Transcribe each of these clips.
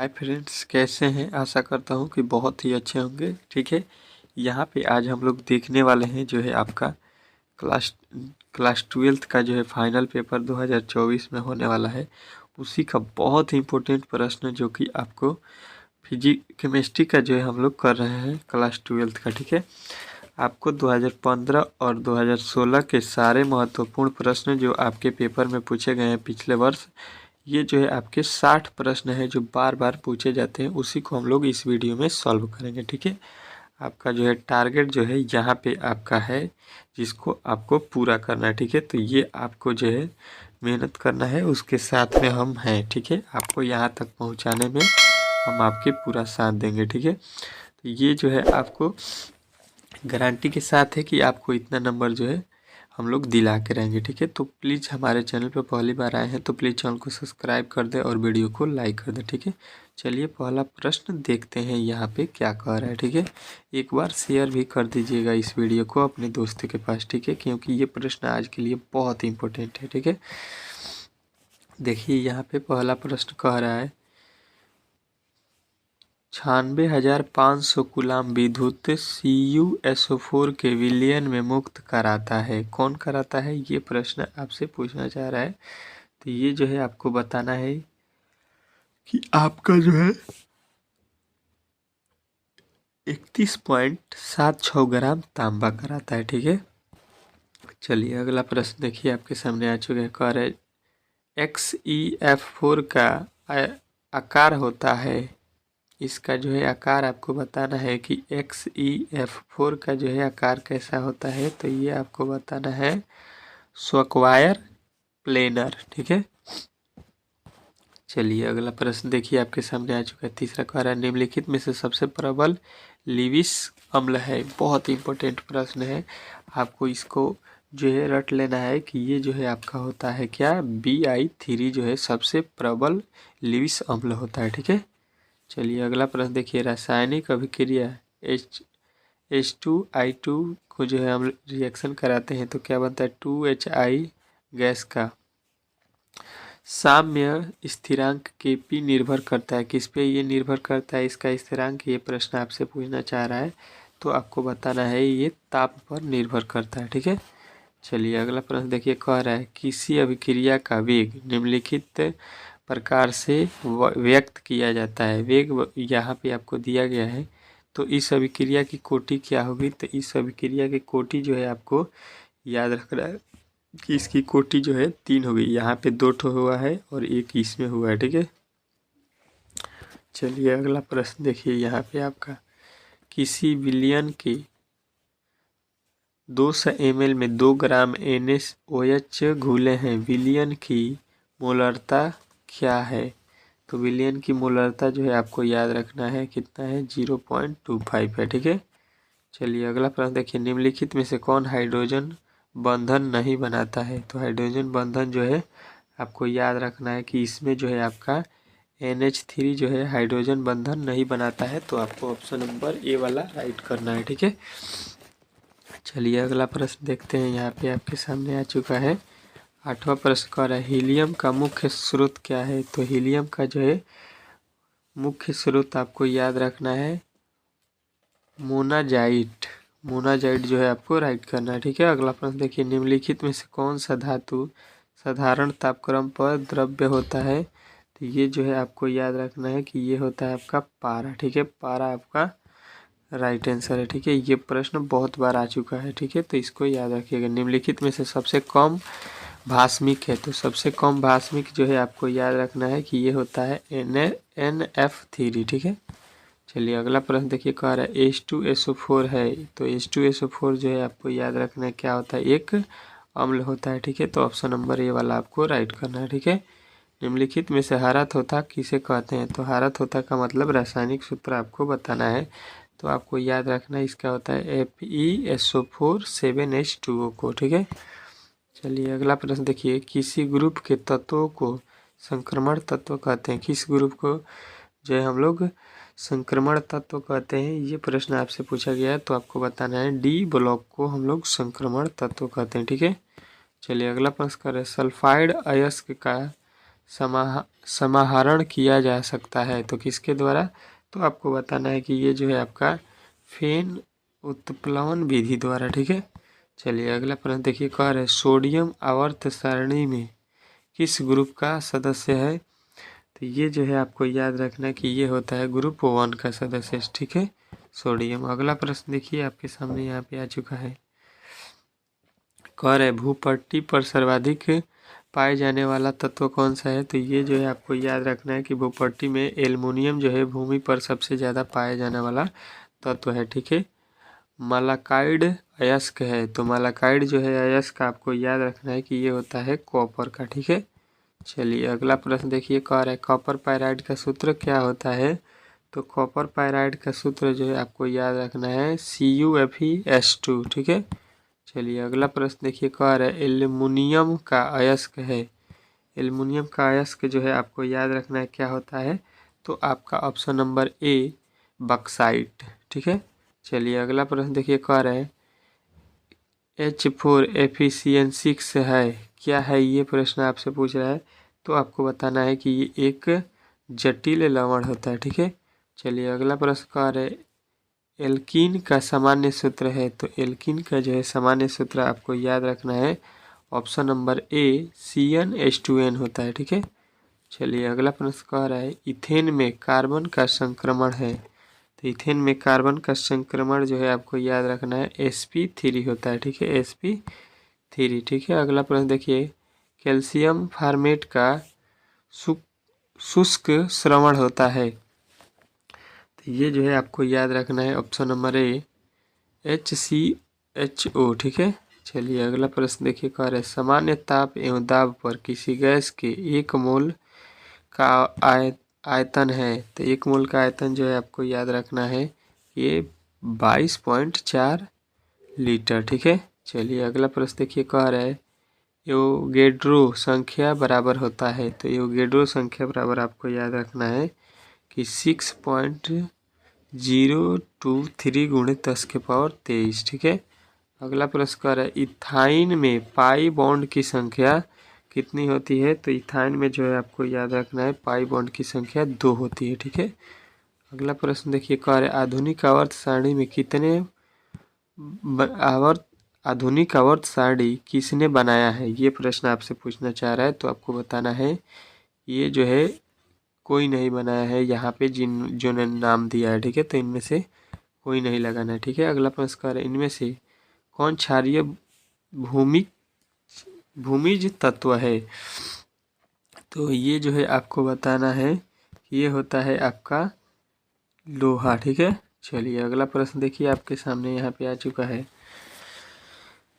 Hi friends, कैसे हैं। आशा करता हूं कि बहुत ही अच्छे होंगे। ठीक है, यहाँ पे आज हम लोग देखने वाले हैं जो है आपका क्लास क्लास 12th का जो है फाइनल पेपर 2024 में होने वाला है। उसी का बहुत ही इम्पोर्टेंट प्रश्न जो कि आपको केमिस्ट्री का जो है हम लोग कर रहे हैं क्लास 12th का। ठीक है, आपको 2015 और 2016 के सारे महत्वपूर्ण प्रश्न जो आपके पेपर में पूछे गए हैं पिछले वर्ष, ये जो है आपके 60 प्रश्न है जो बार बार पूछे जाते हैं, उसी को हम लोग इस वीडियो में सॉल्व करेंगे। ठीक है, आपका जो है टारगेट जो है यहाँ पे आपका है जिसको आपको पूरा करना है। ठीक है, तो ये आपको जो है मेहनत करना है, उसके साथ में हम हैं। ठीक है, आपको यहाँ तक पहुँचाने में हम आपके पूरा साथ देंगे। ठीक है, तो ये जो है आपको गारंटी के साथ है कि आपको इतना नंबर जो है हम लोग दिला के रहेंगे। ठीक है, तो प्लीज़ हमारे चैनल पर पहली बार आए हैं तो प्लीज़ चैनल को सब्सक्राइब कर दें और वीडियो को लाइक कर दें। ठीक है, चलिए पहला प्रश्न देखते हैं यहाँ पे क्या कह रहा है। ठीक है, एक बार शेयर भी कर दीजिएगा इस वीडियो को अपने दोस्तों के पास। ठीक है, क्योंकि ये प्रश्न आज के लिए बहुत ही इम्पोर्टेंट है। ठीक है, देखिए यहाँ पे पहला प्रश्न कह रहा है 96,500 कूलाम विद्युत CuSO4 के विलयन में मुक्त कराता है। कौन कराता है, ये प्रश्न आपसे पूछना चाह रहा है। तो ये जो है आपको बताना है कि आपका जो है 31.76 ग्राम तांबा कराता है। ठीक है, चलिए अगला प्रश्न देखिए आपके सामने आ चुका है। कह रहे XeF4 का आकार होता है, इसका जो है आकार आपको बताना है कि XeF4 का जो है आकार कैसा होता है। तो ये आपको बताना है स्क्वायर प्लेनर। ठीक है, चलिए अगला प्रश्न देखिए आपके सामने आ चुका है। तीसरा कह रहा है निम्नलिखित में से सबसे प्रबल लिविस अम्ल है। बहुत ही इंपॉर्टेंट प्रश्न है, आपको इसको जो है रट लेना है कि ये जो है आपका होता है क्या, Bi3 जो है सबसे प्रबल लिविस अम्ल होता है। ठीक है, चलिए अगला प्रश्न देखिए रासायनिक अभिक्रिया H2I2 को जो है हम रिएक्शन कराते हैं तो क्या बनता है 2HI गैस का साम्य स्थिरांक Kp निर्भर करता है किस पे, ये निर्भर करता है इसका स्थिरांक। ये प्रश्न आपसे पूछना चाह रहा है तो आपको बताना है ये ताप पर निर्भर करता है। ठीक है, चलिए अगला प्रश्न देखिए कह रहा है किसी अभिक्रिया का वेग निम्नलिखित प्रकार से व्यक्त किया जाता है। वेग यहाँ पे आपको दिया गया है, तो इस अभिक्रिया की कोटि क्या होगी। तो इस अभिक्रिया की कोटि जो है आपको याद रखना है कि इसकी कोटि जो है 3 होगी। यहाँ पे 2 ठो हुआ है और एक इसमें हुआ है। ठीक है, चलिए अगला प्रश्न देखिए यहाँ पे आपका किसी विलयन के 200 ml में 2 ग्राम NaOH घुले हैं, विलयन की मोलरता क्या है। तो विलयन की मोलरता जो है आपको याद रखना है कितना है 0.25 है। ठीक है, चलिए अगला प्रश्न देखिए निम्नलिखित में से कौन हाइड्रोजन बंधन नहीं बनाता है। तो हाइड्रोजन बंधन जो है आपको याद रखना है कि इसमें जो है आपका NH3 जो है हाइड्रोजन बंधन नहीं बनाता है, तो आपको ऑप्शन नंबर ए वाला राइट करना है। ठीक है, चलिए अगला प्रश्न देखते हैं यहाँ पे आपके सामने आ चुका है। 8वां प्रश्न कह रहा है हीलियम का मुख्य स्रोत क्या है। तो हीलियम का जो है मुख्य स्रोत आपको याद रखना है मोनाजाइट। मोनाजाइट जो है आपको राइट करना है। ठीक है, अगला प्रश्न देखिए निम्नलिखित में से कौन सा धातु साधारण तापक्रम पर द्रव्य होता है। तो ये जो है आपको याद रखना है कि ये होता है आपका पारा। ठीक है, पारा आपका राइट आंसर है। ठीक है, ये प्रश्न बहुत बार आ चुका है। ठीक है, तो इसको याद रखिएगा। निम्नलिखित में से सबसे कम भास्मिक है। तो सबसे कम भास्मिक जो है आपको याद रखना है कि ये होता है NF3। ठीक है, चलिए अगला प्रश्न देखिए कह रहा है H2SO4 है। तो H2SO4 जो है आपको याद रखना है क्या होता है, एक अम्ल होता है। ठीक है, तो ऑप्शन नंबर ए वाला आपको राइट करना है। ठीक है, निम्नलिखित में से हरा तोता किसे कहते हैं। तो हरा तोता का मतलब रासायनिक सूत्र आपको बताना है, तो आपको याद रखना है इसका होता है FeSO4 7H2O को। ठीक है, चलिए अगला प्रश्न देखिए किसी ग्रुप के तत्वों को संक्रमण तत्व कहते हैं। किस ग्रुप को जो है हम लोग संक्रमण तत्व कहते हैं, ये प्रश्न आपसे पूछा गया है, तो आपको बताना है डी ब्लॉक को हम लोग संक्रमण तत्व कहते हैं। ठीक है, चलिए अगला प्रश्न करें सल्फाइड अयस्क का समाहरण किया जा सकता है, तो किसके द्वारा? तो आपको बताना है कि ये जो है आपका फेन उत्प्लवन विधि द्वारा, ठीक है। चलिए अगला प्रश्न देखिए, कह रहे सोडियम आवर्त सारणी में किस ग्रुप का सदस्य है? तो ये जो है आपको याद रखना कि ये होता है ग्रुप 1 का सदस्य, ठीक है, सोडियम। अगला प्रश्न देखिए आपके सामने यहाँ पे आ चुका है, कह रहे भूपट्टी पर सर्वाधिक पाए जाने वाला तत्व कौन सा है? तो ये जो है आपको याद रखना है कि भूपट्टी में एल्युमिनियम जो है भूमि पर सबसे ज़्यादा पाया जाने वाला तत्व है, ठीक है। मालाकाइड अयस्क है, तो मालाकाइड जो है अयस्क आपको याद रखना है कि ये होता है कॉपर का, ठीक है। चलिए अगला प्रश्न देखिए, कह रहा है कॉपर पायराइड का सूत्र क्या होता है? तो कॉपर पायराइड का सूत्र जो है आपको याद रखना है CuFeS2, ठीक है। चलिए अगला प्रश्न देखिए, कह रहा है एल्युमिनियम का अयस्क है, एल्युमिनियम का अयस्क जो है आपको याद रखना है क्या होता है? तो आपका ऑप्शन नंबर ए बक्साइट, ठीक है। चलिए अगला प्रश्न देखिए, कह रहे हैं H4FeCN6 है, क्या है ये प्रश्न आपसे पूछ रहा है। तो आपको बताना है कि ये एक जटिल लवण होता है, ठीक है। चलिए अगला प्रश्न कह रहे एल्कीन का सामान्य सूत्र है, तो एल्कीन का जो है सामान्य सूत्र आपको याद रखना है ऑप्शन नंबर ए CnH2n होता है, ठीक है। चलिए अगला प्रश्न कह रहा है इथेन में कार्बन का संक्रमण है, तो इथेन में कार्बन का संक्रमण जो है आपको याद रखना है sp3 होता है, ठीक है, sp3, ठीक है। अगला प्रश्न देखिए, कैल्शियम फार्मेट का शुष्क श्रवण होता है, तो ये जो है आपको याद रखना है ऑप्शन नंबर ए HCHO, ठीक है। चलिए अगला प्रश्न देखिए, कह रहे सामान्य ताप एवं दाब पर किसी गैस के 1 मोल का आयतन है, तो 1 मोल का आयतन जो है आपको याद रखना है ये 22.4 लीटर, ठीक है। चलिए अगला प्रश्न देखिए, कह रहा है एवोगैड्रो संख्या बराबर होता है, तो एवोगैड्रो संख्या बराबर आपको याद रखना है कि 6.023 गुणित 10⁻23, ठीक है। अगला प्रश्न कर रहा है इथाइन में पाई बॉन्ड की संख्या कितनी होती है? तो इथाइन में जो है आपको याद रखना है पाई बॉन्ड की संख्या 2 होती है, ठीक है। अगला प्रश्न देखिए, कह रहे आधुनिक आवर्त सारणी में कितने आधुनिक आवर्त सारणी किसने बनाया है? ये प्रश्न आपसे पूछना चाह रहा है, तो आपको बताना है ये जो है कोई नहीं बनाया है यहाँ पे जो ने नाम दिया है, ठीक है, तो इनमें से कोई नहीं लगाना है, ठीक है। अगला प्रश्न कह रहे इनमें से कौन क्षारीय भूमिज तत्व है? तो ये जो है आपको बताना है कि ये होता है आपका लोहा, ठीक है। चलिए अगला प्रश्न देखिए आपके सामने यहाँ पे आ चुका है,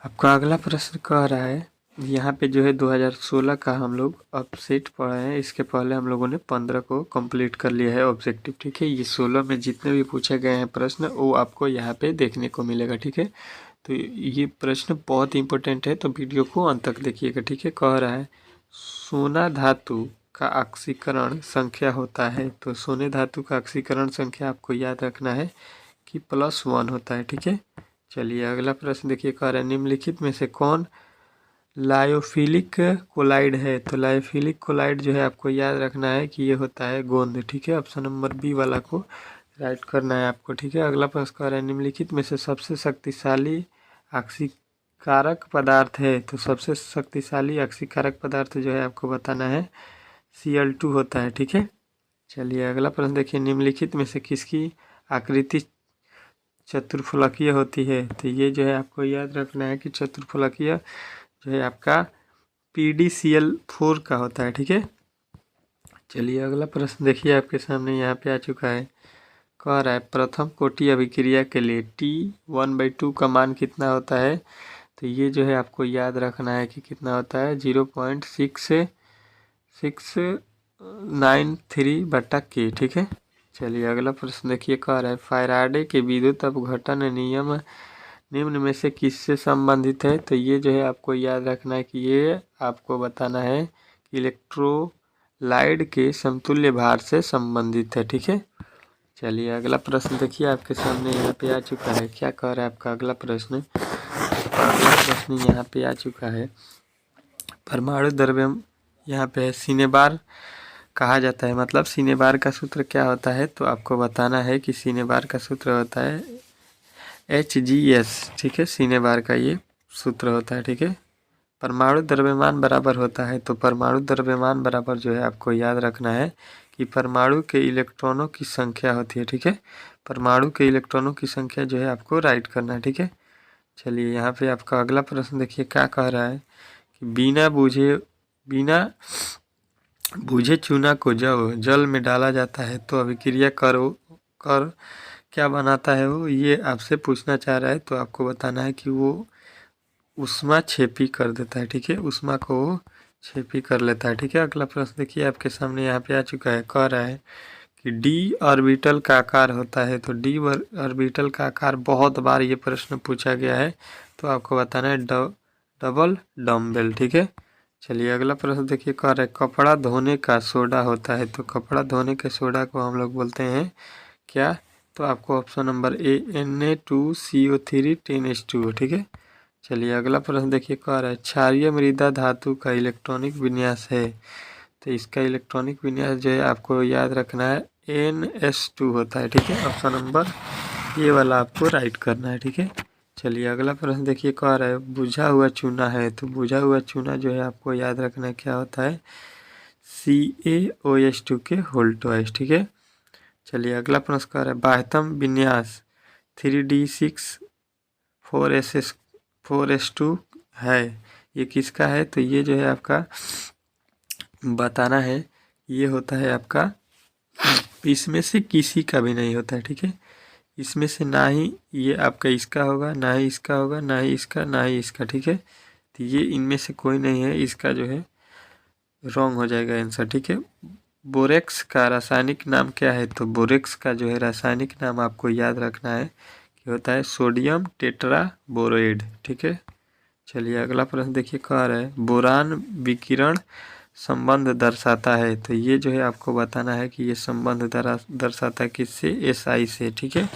आपका अगला प्रश्न कह रहा है यहाँ पे जो है 2016 का हम लोग अपसेट पढ़े हैं, इसके पहले हम लोगों ने 15 को कंप्लीट कर लिया है ऑब्जेक्टिव, ठीक है। ये 16 में जितने भी पूछे गए हैं प्रश्न वो आपको यहाँ पे देखने को मिलेगा, ठीक है। तो ये प्रश्न बहुत इंपॉर्टेंट है, तो वीडियो को अंत तक देखिएगा, ठीक है। कह रहा है सोना धातु का ऑक्सीकरण संख्या होता है, तो सोने धातु का ऑक्सीकरण संख्या आपको याद रखना है कि +1 होता है, ठीक है। चलिए अगला प्रश्न देखिए, कह रहा है निम्नलिखित में से कौन लायोफिलिक कोलाइड है? तो लायोफिलिक कोलाइड जो है आपको याद रखना है कि ये होता है गोंद, ठीक है। ऑप्शन नंबर बी वाला को राइट करना है आपको, ठीक है। अगला प्रश्न कह रहा है निम्नलिखित में से सबसे शक्तिशाली ऑक्सीकारक पदार्थ है, तो सबसे शक्तिशाली ऑक्सीकारक पदार्थ जो है आपको बताना है Cl2 होता है, ठीक है। चलिए अगला प्रश्न देखिए, निम्नलिखित में से किसकी आकृति चतुर्फलकीय होती है? तो ये जो है आपको याद रखना है कि चतुर्फलकीय जो है आपका PdCl4 का होता है, ठीक है। चलिए अगला प्रश्न देखिए आपके सामने यहाँ पे आ चुका है, कह रहा है प्रथम कोटि अभिक्रिया के लिए T1/2 का मान कितना होता है? तो ये जो है आपको याद रखना है कि कितना होता है 0.6693/K, ठीक है। चलिए अगला प्रश्न देखिए, कह रहा है फैराडे के विद्युत अपघटन नियम निम्न में से किससे संबंधित है? तो ये जो है आपको याद रखना है कि ये आपको बताना है कि इलेक्ट्रोलाइड के समतुल्य भार से संबंधित है, ठीक है। चलिए अगला प्रश्न देखिए आपके सामने यहाँ पे आ चुका है, क्या कह रहा है आपका अगला प्रश्न? अगला प्रश्न यहाँ पे आ चुका है परमाणु द्रव्यम यहाँ पे सिनेबार कहा जाता है, मतलब सिनेबार का सूत्र क्या होता है, तो आपको बताना है कि सिनेबार का सूत्र होता है HGS, ठीक है। सिनेबार का ये सूत्र होता है, ठीक है। परमाणु द्रव्यमान बराबर होता है, तो परमाणु द्रव्यमान बराबर जो है आपको याद रखना है कि परमाणु के इलेक्ट्रॉनों की संख्या होती है, ठीक है। परमाणु के इलेक्ट्रॉनों की संख्या जो है आपको राइट करना है, ठीक है। चलिए यहाँ पे आपका अगला प्रश्न देखिए क्या कह रहा है कि बिना बुझे चूना को जब जल में डाला जाता है तो अभिक्रिया कर क्या बनाता है वो, ये आपसे पूछना चाह रहा है। तो आपको बताना है कि वो उष्मा छेपी कर देता है, ठीक है। उष्मा को वो छेपी कर लेता है, ठीक है। अगला प्रश्न देखिए आपके सामने यहाँ पे आ चुका है, कह रहा है कि डी ऑर्बिटल का आकार होता है। तो डी ऑर्बिटल का आकार बहुत बार ये प्रश्न पूछा गया है, तो आपको बताना है डबल डम्बेल, ठीक है। चलिए अगला प्रश्न देखिए, कह रहा है कपड़ा धोने का सोडा होता है। तो कपड़ा धोने के सोडा को हम लोग बोलते हैं क्या, तो आपको option number A Na2CO3 10H2O, ठीक है। चलिए अगला प्रश्न देखिए, कह रहा है क्षारीय मृदा धातु का इलेक्ट्रॉनिक विन्यास है। तो इसका इलेक्ट्रॉनिक विन्यास जो है आपको याद रखना है NS2 होता है, ठीक है। ऑप्शन नंबर ये वाला आपको राइट करना है, ठीक है। चलिए अगला प्रश्न देखिए, कह रहा है बुझा हुआ चूना है। तो बुझा हुआ चूना जो है आपको याद रखना है क्या होता है, CaOH2 के होल ट्वाइस, ठीक है। चलिए अगला प्रश्न कह रहा है बाह्यतम विन्यास 3D6 4S2 है, ये किसका है, तो ये जो है आपका बताना है, ये होता है आपका, इसमें से किसी का भी नहीं होता है, ठीक है। इसमें से ना ही ये आपका इसका होगा, ना ही इसका होगा, ना ही इसका, ना ही इसका, ठीक है। तो ये इनमें से कोई नहीं है, इसका जो है रॉन्ग हो जाएगा आंसर, ठीक है। बोरेक्स का रासायनिक नाम क्या है, तो बोरेक्स का जो है रासायनिक नाम आपको याद रखना है कि होता है सोडियम टेट्राबोरेट, ठीक है। चलिए अगला प्रश्न देखिए, कह रहा है बोरान विकिरण संबंध दर्शाता है। तो ये जो है आपको बताना है कि ये संबंध दर्शाता है किससे, SI से, ठीक है।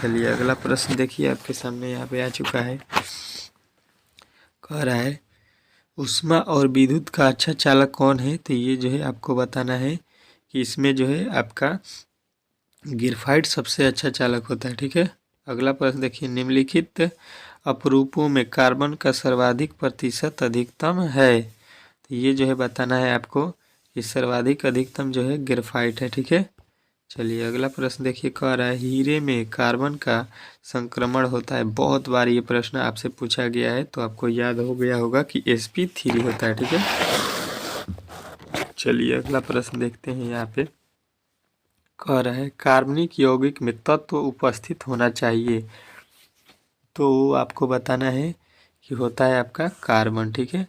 चलिए अगला प्रश्न देखिए आपके सामने यहाँ पे आ चुका है, कह रहा है ऊष्मा और विद्युत का अच्छा चालक कौन है। तो ये जो है आपको बताना है कि इसमें जो है आपका ग्रेफाइट सबसे अच्छा चालक होता है, ठीक है। अगला प्रश्न देखिए, निम्नलिखित अपरूपों में कार्बन का सर्वाधिक प्रतिशत अधिकतम है। तो ये जो है बताना है आपको कि सर्वाधिक अधिकतम जो है ग्रेफाइट है, ठीक है। चलिए अगला प्रश्न देखिए, कह रहा है हीरे में कार्बन का संक्रमण होता है। बहुत बार ये प्रश्न आपसे पूछा गया है, तो आपको याद हो गया होगा कि sp3 होता है, ठीक है। चलिए अगला प्रश्न देखते हैं, यहाँ पे कह रहा है कार्बनिक यौगिक में तत्व उपस्थित होना चाहिए। तो आपको बताना है कि होता है आपका कार्बन, ठीक है।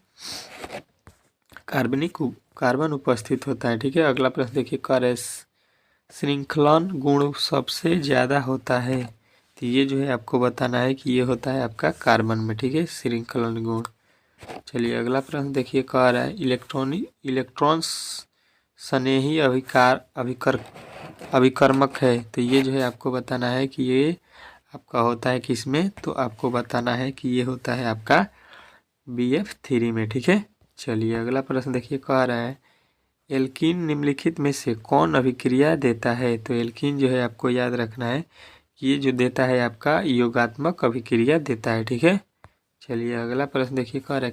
कार्बन उपस्थित होता है, ठीक है। अगला प्रश्न देखिए, कह रहा है श्रृंखलन गुण सबसे ज़्यादा होता है। तो ये जो है आपको बताना है कि ये होता है आपका कार्बन में, ठीक है, श्रृंखलन गुण। चलिए अगला प्रश्न देखिए, कह रहा है इलेक्ट्रॉन स्नेही अभिकर्मक है। तो ये जो है आपको बताना है कि ये आपका होता है किसमें, तो आपको बताना है कि ये होता है आपका BF3 में, ठीक है। चलिए अगला प्रश्न देखिए, कह रहा है एल्कीन निम्नलिखित में से कौन अभिक्रिया देता है। तो एल्कीन जो है आपको याद रखना है कि ये जो देता है आपका योगात्मक अभिक्रिया देता है, ठीक है। चलिए अगला प्रश्न देखिए, कह रहा है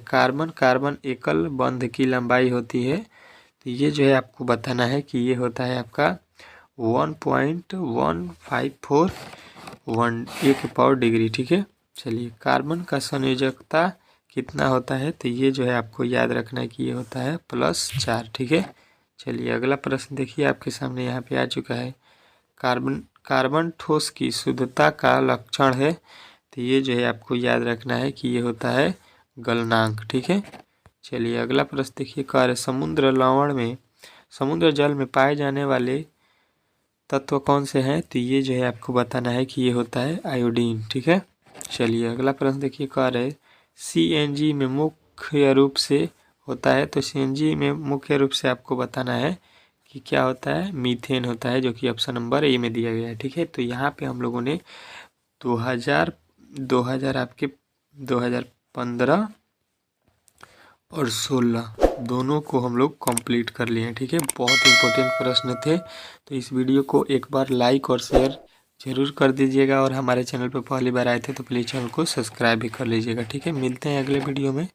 कार्बन एकल बंध की लंबाई होती है। तो ये जो है आपको बताना है कि ये होता है आपका 1.1541 डिग्री, ठीक है। चलिए कार्बन का संयोजकता कितना होता है, तो ये जो है आपको याद रखना है कि ये होता है +4, ठीक है। चलिए अगला प्रश्न देखिए आपके सामने यहाँ पे आ चुका है, कार्बन ठोस की शुद्धता का लक्षण है। तो ये जो है आपको याद रखना है कि ये होता है गलनांक, ठीक है। चलिए अगला प्रश्न देखिए, कह रहे समुद्र जल में पाए जाने वाले तत्व कौन से हैं। तो ये जो है आपको बताना है कि ये होता है आयोडीन, ठीक है। चलिए अगला प्रश्न देखिए, कह रहे CNG में मुख्य रूप से होता है। तो CNG में मुख्य रूप से आपको बताना है कि क्या होता है, मीथेन होता है, जो कि ऑप्शन नंबर ए में दिया गया है, ठीक है। तो यहाँ पे हम लोगों ने 2015 और 16 दोनों को हम लोग कंप्लीट कर लिए हैं। ठीक है, बहुत इंपॉर्टेंट प्रश्न थे, तो इस वीडियो को एक बार लाइक और शेयर जरूर कर दीजिएगा और हमारे चैनल पर पहली बार आए थे तो प्लीज़ चैनल को सब्सक्राइब भी कर लीजिएगा। ठीक है, मिलते हैं अगले वीडियो में।